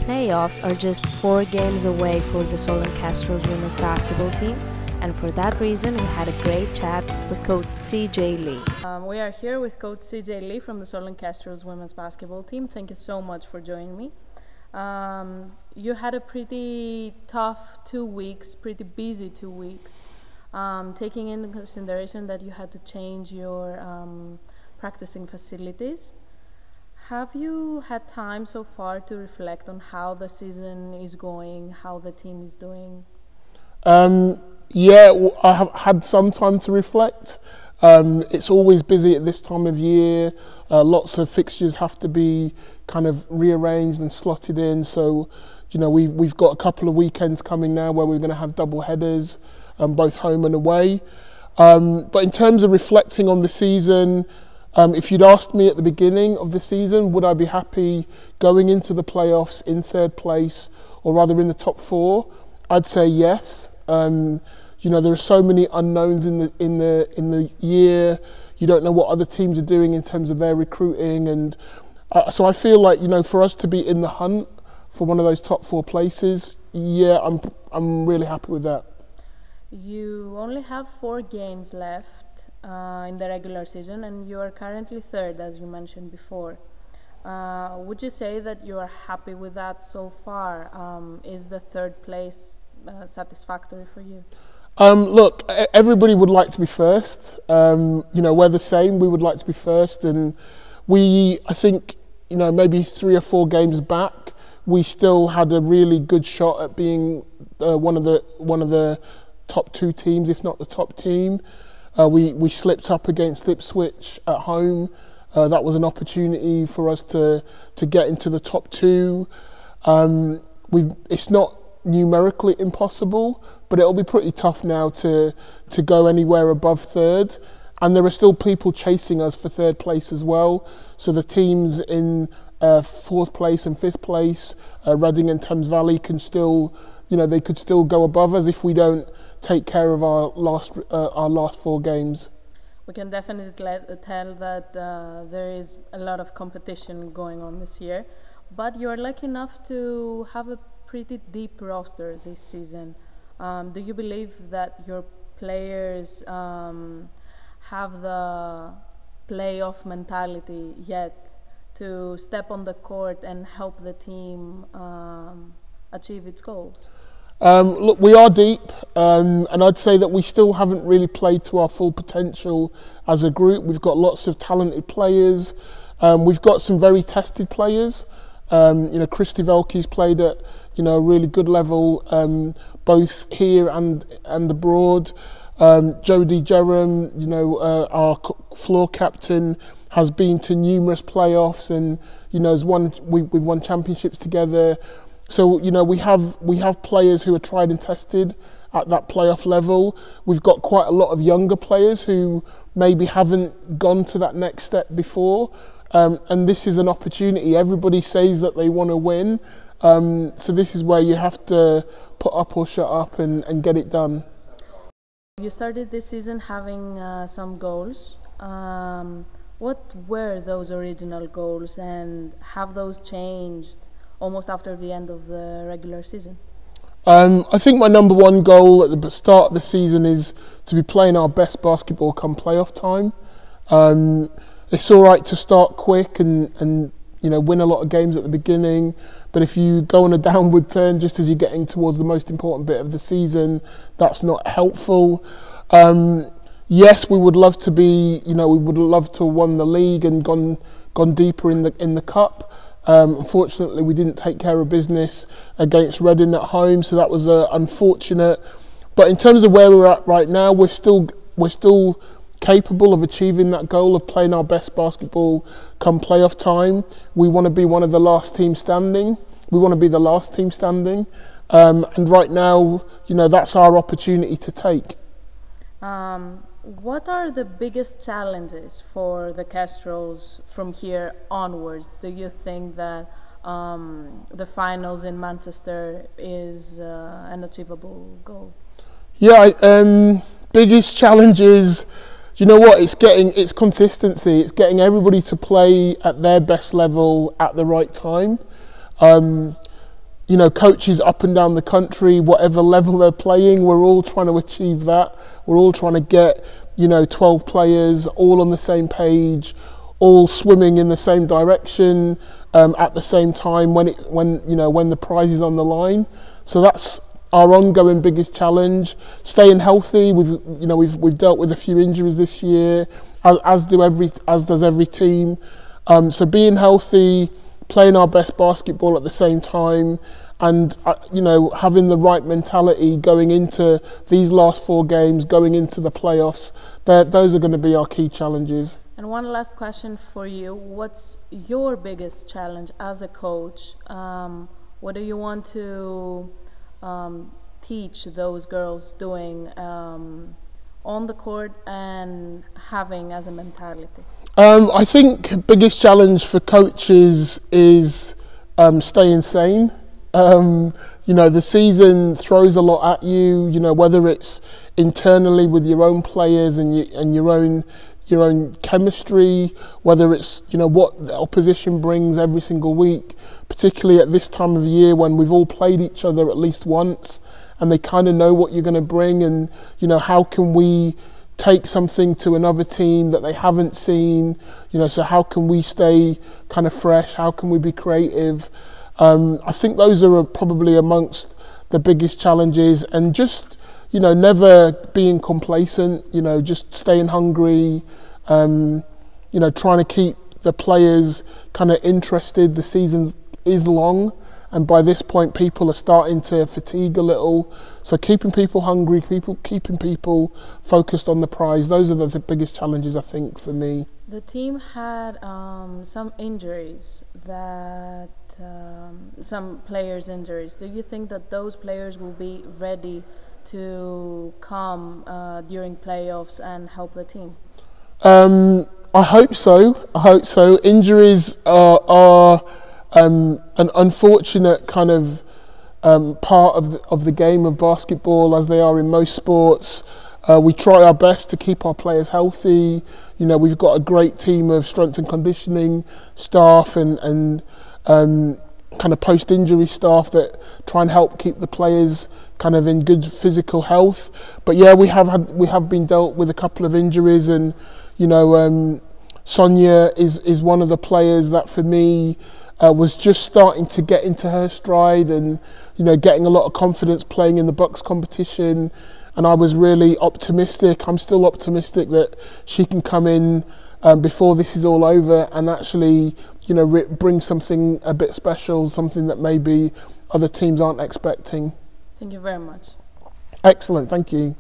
playoffs are just 4 games away for the Solent Kestrels women's basketball team, and for that reason we had a great chat with Coach CJ Lee. We are here with Coach CJ Lee from the Solent Kestrels women's basketball team. Thank you so much for joining me. You had a pretty tough 2 weeks, pretty busy 2 weeks, taking into consideration that you had to change your practicing facilities. Have you had time so far to reflect on how the season is going, how the team is doing? Yeah, I have had some time to reflect. It's always busy at this time of year. Lots of fixtures have to be kind of rearranged and slotted in. So, you know, we've got a couple of weekends coming now where we're going to have double headers, both home and away. But in terms of reflecting on the season, if you'd asked me at the beginning of the season, would I be happy going into the playoffs in 3rd place, or rather in the top 4? I'd say yes. You know, there are so many unknowns in the year. You don't know what other teams are doing in terms of their recruiting, and so I feel like, you know, for us to be in the hunt for one of those top 4 places, yeah, I'm really happy with that. You only have 4 games left in the regular season, and you are currently 3rd, as you mentioned before. Would you say that you are happy with that so far? Is the 3rd place satisfactory for you? Look, everybody would like to be first. You know, we're the same. We would like to be first, and I think, you know, maybe 3 or 4 games back, we still had a really good shot at being one of the top 2 teams, if not the top team. We slipped up against Ipswich at home. That was an opportunity for us to get into the top 2. It's not numerically impossible, but it'll be pretty tough now to go anywhere above 3rd. And there are still people chasing us for 3rd place as well. So the teams in 4th place and 5th place, Reading and Thames Valley, can still, you know, they could still go above us if we don't take care of our last 4 games. We can definitely tell that there is a lot of competition going on this year, but you are lucky enough to have a pretty deep roster this season. Do you believe that your players have the playoff mentality yet to step on the court and help the team achieve its goals? Look, we are deep, and I'd say that we still haven't really played to our full potential as a group. We've got lots of talented players. We've got some very tested players. You know, Christy Velke's played at, you know, a really good level, both here and abroad. Jodie Jerram, you know, our floor captain, has been to numerous playoffs, and, you know, we've won championships together. So, you know, we have players who are tried and tested at that playoff level. We've got quite a lot of younger players who maybe haven't gone to that next step before. And this is an opportunity. Everybody says that they want to win. So this is where you have to put up or shut up and get it done. You started this season having some goals. What were those original goals, and have those changed almost after the end of the regular season? I think my number 1 goal at the start of the season is to be playing our best basketball come playoff time. It's all right to start quick and you know, win a lot of games at the beginning, but if you go on a downward turn just as you're getting towards the most important bit of the season, that's not helpful. Yes, we would love to be, you know, we would love to have won the league and gone deeper in the cup. Unfortunately, we didn't take care of business against Reading at home, so that was unfortunate. But in terms of where we're at right now, we're still capable of achieving that goal of playing our best basketball come playoff time. We want to be one of the last teams standing. We want to be the last team standing, and right now, you know, that's our opportunity to take. What are the biggest challenges for the Kestrels from here onwards? Do you think that the finals in Manchester is an achievable goal? Yeah, biggest challenge is, you know what, it's consistency. It's getting everybody to play at their best level at the right time. you know, coaches up and down the country, whatever level they're playing, we're all trying to achieve that. We're all trying to get, you know, 12 players all on the same page, all swimming in the same direction at the same time when the prize is on the line. So that's our ongoing biggest challenge. Staying healthy. We've dealt with a few injuries this year, as does every team. So being healthy, playing our best basketball at the same time, and having the right mentality going into these last 4 games, going into the playoffs. Those are going to be our key challenges. And one last question for you: what's your biggest challenge as a coach? What do you want to teach those girls doing on the court and having as a mentality? I think biggest challenge for coaches is staying sane. The season throws a lot at you. Whether it's internally with your own players and your own chemistry, whether it's what the opposition brings every single week, particularly at this time of year when we've all played each other at least once, and they kind of know what you're going to bring, and how can we take something to another team that they haven't seen, so how can we stay kind of fresh, how can we be creative? I think those are probably amongst the biggest challenges, and just never being complacent, just staying hungry, trying to keep the players kind of interested. The season is long, and by this point people are starting to fatigue a little, so keeping people hungry, keeping people focused on the prize, those are the biggest challenges, I think, for me. The team had some injuries, some players' injuries. Do you think that those players will be ready to come during playoffs and help the team? I hope so. Injuries are an unfortunate kind of part of the game of basketball, as they are in most sports. We try our best to keep our players healthy. We've got a great team of strength and conditioning staff and kind of post-injury staff that try and help keep the players kind of in good physical health. But yeah, we have been dealt with a couple of injuries, and Sonia is one of the players that for me was just starting to get into her stride, and getting a lot of confidence playing in the Bucks competition. And I was really optimistic. I'm still optimistic that she can come in before this is all over and actually, bring something a bit special, something that maybe other teams aren't expecting. Thank you very much. Excellent, thank you.